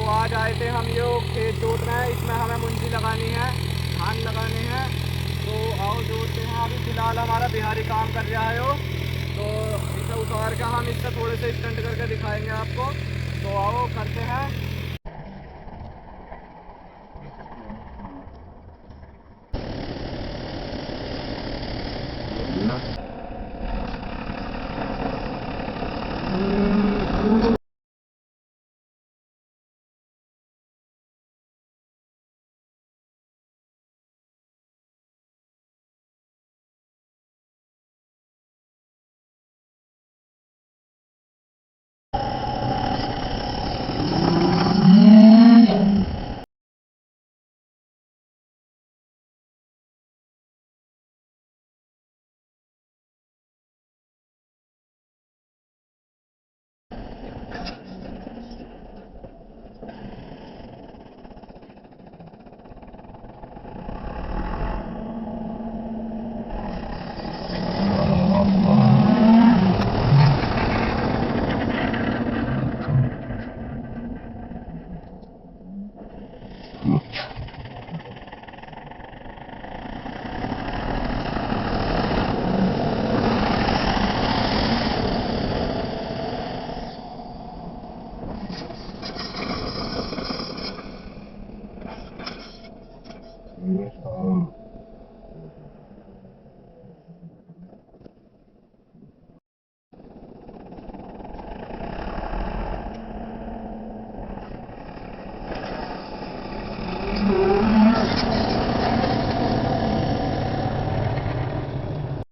तो आज आए थे हम ये खेत जोतना है, इसमें हमें मुंजी लगानी है, धान लगाने हैं। तो आओ जोतते हैं। अभी फ़िलहाल हमारा बिहारी काम कर रहा है वो, तो इसे उतार के हम इससे थोड़े से स्टंट करके दिखाएंगे आपको। तो आओ करते हैं।